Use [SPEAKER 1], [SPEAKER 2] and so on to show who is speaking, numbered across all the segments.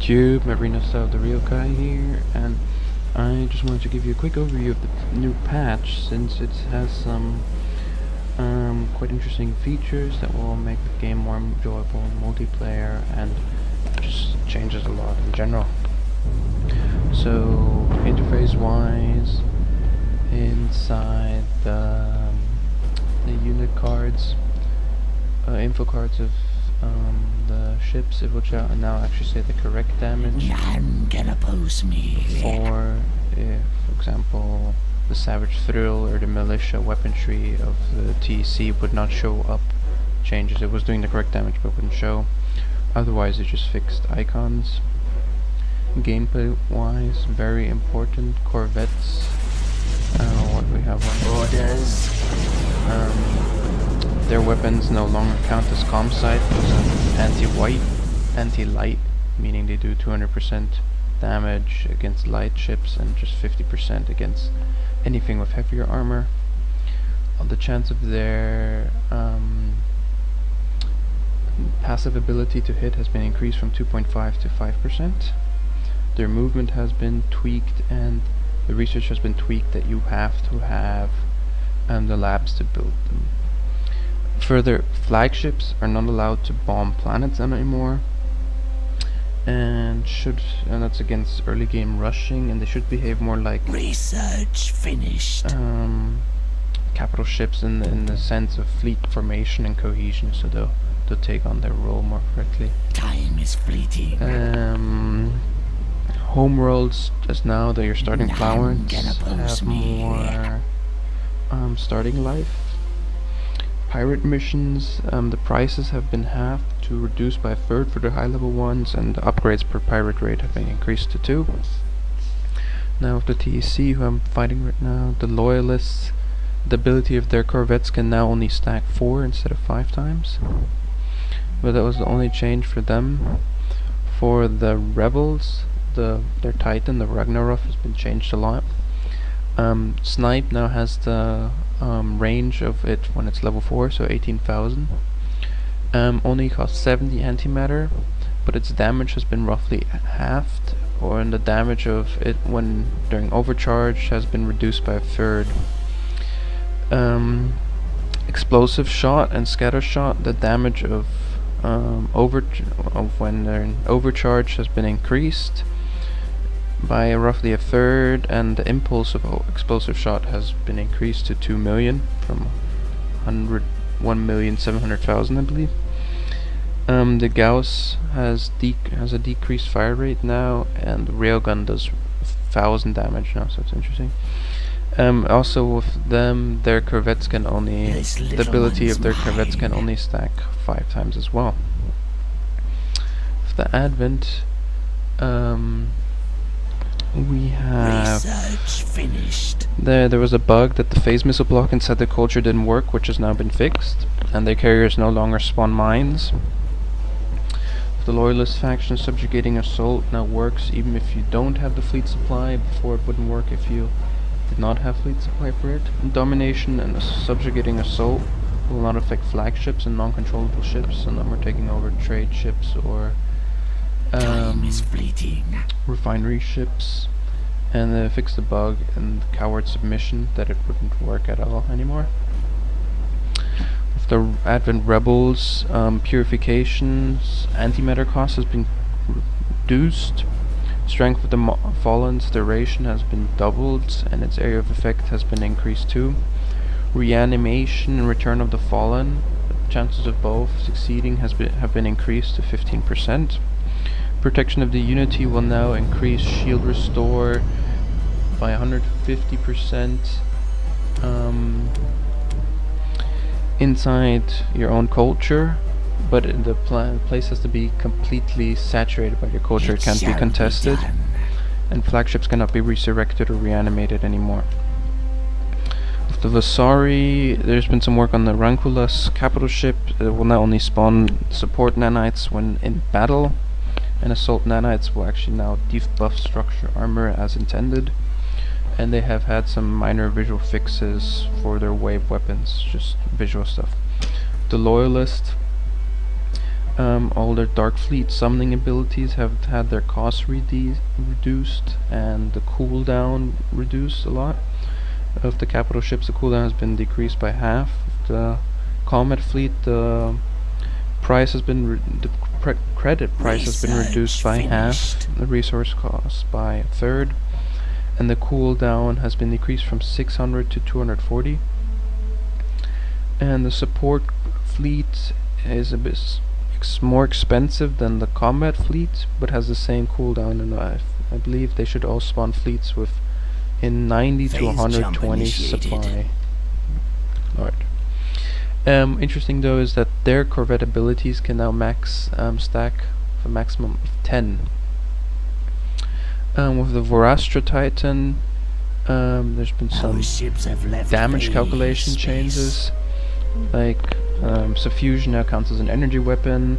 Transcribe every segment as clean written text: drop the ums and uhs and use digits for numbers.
[SPEAKER 1] YouTube, Marina Style, the real guy here, and I just wanted to give you a quick overview of the new patch, since it has some quite interesting features that will make the game more enjoyable in multiplayer, and just changes a lot in general. So interface wise, inside the unit cards, info cards of the ships, it will now actually say the correct damage.
[SPEAKER 2] None can oppose me.
[SPEAKER 1] For example, the Savage Thrill or the Militia weaponry of the T.E.C would not show up changes. It was doing the correct damage but wouldn't show. Otherwise it just fixed icons. Gameplay wise, very important, corvettes. What we have on
[SPEAKER 2] Orders.
[SPEAKER 1] Their weapons no longer count as comp sight, anti-white, anti-light, meaning they do 200% damage against light ships and just 50% against anything with heavier armor. The chance of their passive ability to hit has been increased from 2.5 to 5%. Their movement has been tweaked, and the research has been tweaked that you have to have the labs to build them. Further, flagships are not allowed to bomb planets anymore, and that's against early game rushing, and they should behave more like
[SPEAKER 2] Research finished.
[SPEAKER 1] capital ships in the sense of fleet formation and cohesion, so they'll take on their role more correctly.
[SPEAKER 2] Time is fleeting.
[SPEAKER 1] Homeworlds, as now that you're starting
[SPEAKER 2] None can
[SPEAKER 1] Flowers,
[SPEAKER 2] oppose
[SPEAKER 1] have
[SPEAKER 2] me.
[SPEAKER 1] more starting life. Pirate missions, the prices have been halved to reduce by a third for the high level ones, and the upgrades per pirate rate have been increased to 2. Now with the T.E.C, who I'm fighting right now, the Loyalists, the ability of their corvettes can now only stack 4 instead of 5 times. But that was the only change for them. For the Rebels, their Titan, the Ragnarok, has been changed a lot. Snipe now has the range of it when it's level 4, so 18,000. Only costs 70 antimatter, but its damage has been roughly halved, and the damage of it when during overcharge has been reduced by a third. Explosive shot and scatter shot, the damage of when they're in overcharge has been increased by roughly a third, and the impulse of explosive shot has been increased to 2 million from 1,700,000, I believe. The Gauss has a decreased fire rate now, and the railgun does 1,000 damage now, so it's interesting. Also with them, their corvettes can only, the ability of their corvettes can only stack 5 times as well. With the Advent, we have
[SPEAKER 2] Research finished.
[SPEAKER 1] there was a bug that the phase missile block inside the culture didn't work, which has now been fixed, and their carriers no longer spawn mines. The Loyalist faction subjugating assault now works even if you don't have the fleet supply. Before it wouldn't work if you did not have fleet supply for it. Domination and subjugating assault will not affect flagships and non-controllable ships, and then we're taking over trade ships or
[SPEAKER 2] Time is fleeting.
[SPEAKER 1] refinery ships, and they fixed the bug in coward submission that it wouldn't work at all anymore. With the Advent Rebels, purifications, antimatter cost has been reduced. Strength of the Fallen's duration has been doubled, and its area of effect has been increased too. Reanimation and Return of the Fallen, chances of both succeeding have been increased to 15%. Protection of the Unity will now increase shield restore by 150% inside your own culture, but the place has to be completely saturated by your culture. It can't be contested, and flagships cannot be resurrected or reanimated anymore. With the Vasari, there's been some work on the Ranculas capital ship. It will now only spawn support nanites when in battle, and assault nanites will actually now debuff structure armor as intended. And they have had some minor visual fixes for their wave weapons, just visual stuff. The Loyalist, All their Dark Fleet summoning abilities have had their costs reduced and the cooldown reduced a lot. Of the capital ships, the cooldown has been decreased by half. The Comet Fleet, the price has been the credit price has been reduced by half. The resource cost by a third, and the cooldown has been decreased from 600 to 240. And the support fleet is a bit more expensive than the combat fleet, but has the same cooldown, and I believe they should all spawn fleets with in 90 to 120 supply. Alright. Interesting though is that their corvette abilities can now max stack for a maximum of 10. With the Vorastra Titan, there's been some damage calculation changes, like Suffusion now counts as an energy weapon.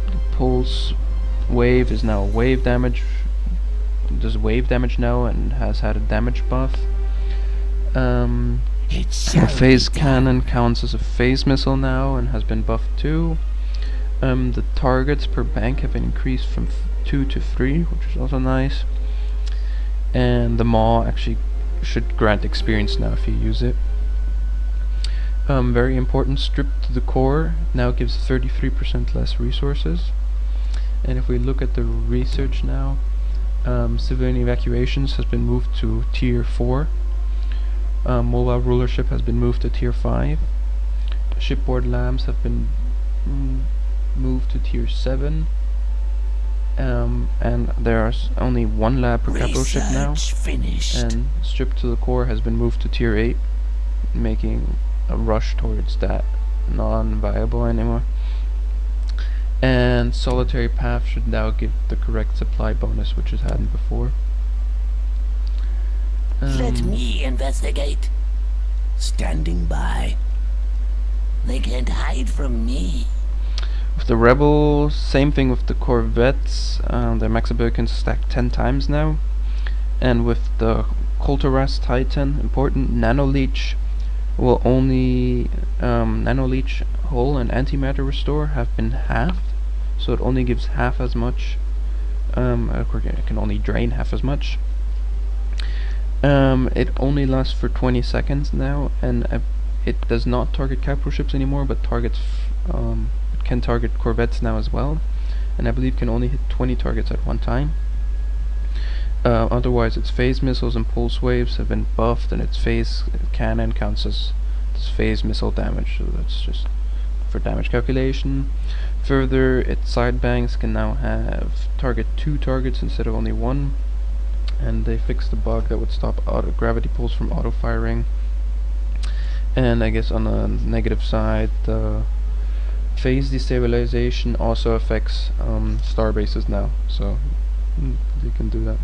[SPEAKER 1] The Pulse Wave is now wave damage. Does wave damage now and has had a damage buff. The Phase Cannon counts as a phase missile now and has been buffed too. The targets per bank have been increased from 2 to 3, which is also nice. And the Maw actually should grant experience now if you use it. Very important, Stripped to the Core now gives 33% less resources. And if we look at the research now, civilian evacuations has been moved to tier 4. Mobile rulership has been moved to tier 5. Shipboard labs have been moved to tier 7. And there's only one lab per capital ship now.
[SPEAKER 2] Finished.
[SPEAKER 1] And Stripped to the Core has been moved to tier 8, making a rush towards that non-viable anymore. And Solitary Path should now give the correct supply bonus, which it hadn't before.
[SPEAKER 2] Let me investigate. Standing by. They can't hide from me.
[SPEAKER 1] With the Rebels, same thing with the Corvettes. Their max ability can stack 10 times now. And with the Colteras Titan, important, Nano Leech will only Nano Leech hull and antimatter restore have been halved, so it only gives half as much. Of course, it can only drain half as much. It only lasts for 20 seconds now, and it does not target capital ships anymore, but targets it can target corvettes now as well, and I believe can only hit 20 targets at one time. Otherwise, its phase missiles and pulse waves have been buffed, and its phase cannon counts as phase missile damage, so that's just for damage calculation. Further, its side banks can now have target 2 targets instead of only 1, and they fixed the bug that would stop gravity pulse from auto firing. And I guess on the negative side, the phase destabilization also affects star bases now, so they can do that.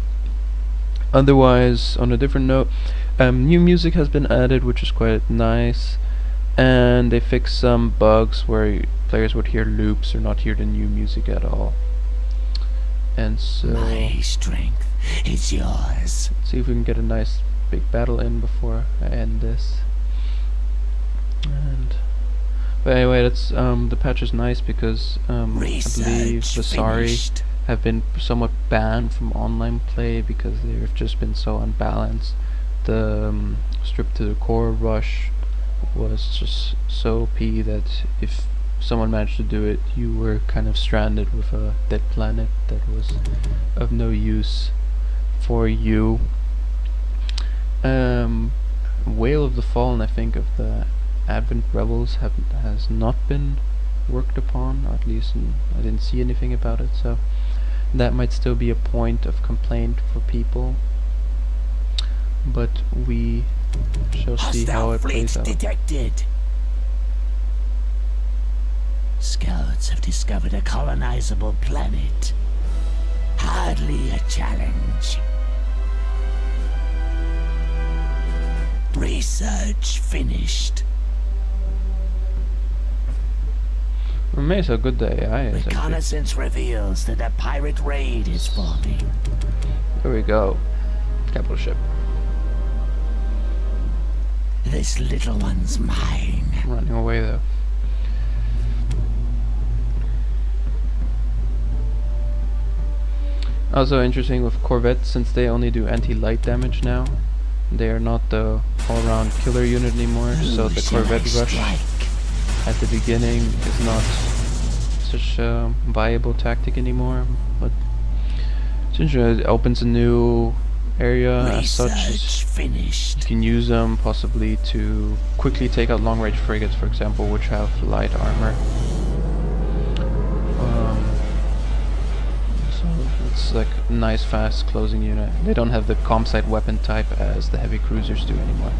[SPEAKER 1] Otherwise, on a different note, new music has been added, which is quite nice, and they fixed some bugs where players would hear loops or not hear the new music at all. And so,
[SPEAKER 2] my strength is yours.
[SPEAKER 1] Let's see if we can get a nice big battle in before I end this. But anyway, that's the patch is nice because I believe Vasari have been somewhat banned from online play because they've just been so unbalanced. The Stripped to the Core rush was just so OP that if someone managed to do it, you were kind of stranded with a dead planet that was of no use for you. Whale of the Fallen, I think, of the Advent Rebels has not been worked upon, or at least I didn't see anything about it, so that might still be a point of complaint for people, but we shall see how it plays out.
[SPEAKER 2] Detected. Scouts have discovered a colonizable planet. Hardly a challenge. Research finished.
[SPEAKER 1] Amazed how good the AI is.
[SPEAKER 2] Reconnaissance reveals that a pirate raid is forming.
[SPEAKER 1] There we go. Capital ship.
[SPEAKER 2] This little one's mine.
[SPEAKER 1] I'm running away though. Also interesting with Corvettes, since they only do anti-light damage now, they are not the all-round killer unit anymore, so the Corvette rush at the beginning is not such a viable tactic anymore. But it's interesting, it opens a new area as such.
[SPEAKER 2] Finished.
[SPEAKER 1] You can use them possibly to quickly take out long-range frigates, for example, which have light armor. So it's like a nice, fast closing unit. They don't have the comsite weapon type as the heavy cruisers do anymore.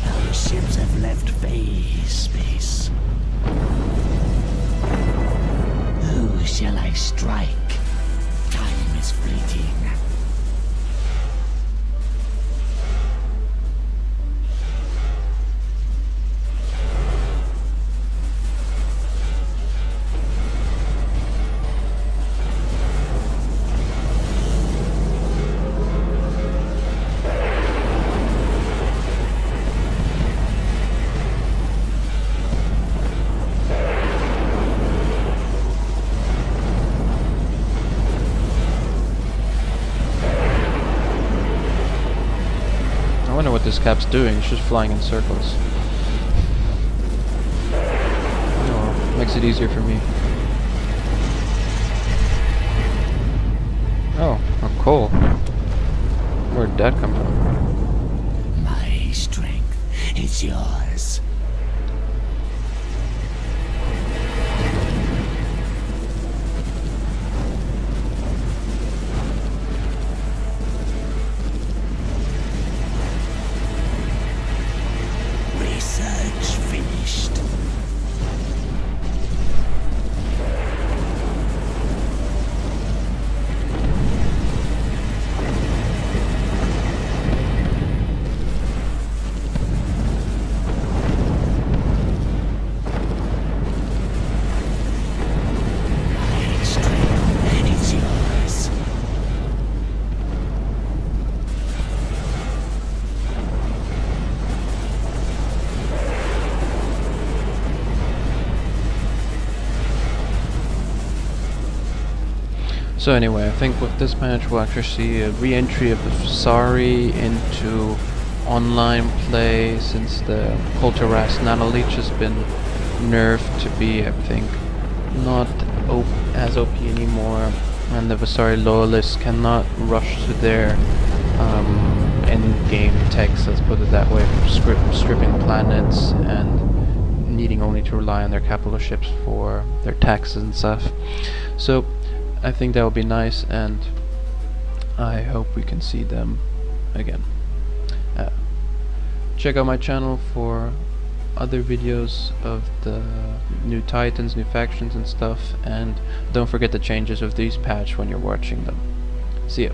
[SPEAKER 2] Our ships have left phase space. Who shall I strike? Time is fleeting.
[SPEAKER 1] I wonder what this cap's doing. It's just flying in circles. Oh, makes it easier for me. Oh, a coal. Where'd that come from?
[SPEAKER 2] My strength is yours. Research finished. My strength is yours.
[SPEAKER 1] So anyway, I think with this match we'll actually see a re-entry of the Vasari into online play, since the Poltergeist Nanoleech has been nerfed to be, I think, not as OP anymore, and the Vasari Loyalists cannot rush to their end-game techs, let's put it that way, stripping planets and needing only to rely on their capital ships for their taxes and stuff. So I think that would be nice, and I hope we can see them again. Check out my channel for other videos of the new titans, new factions and stuff, and don't forget the changes of these patch when you're watching them. See ya.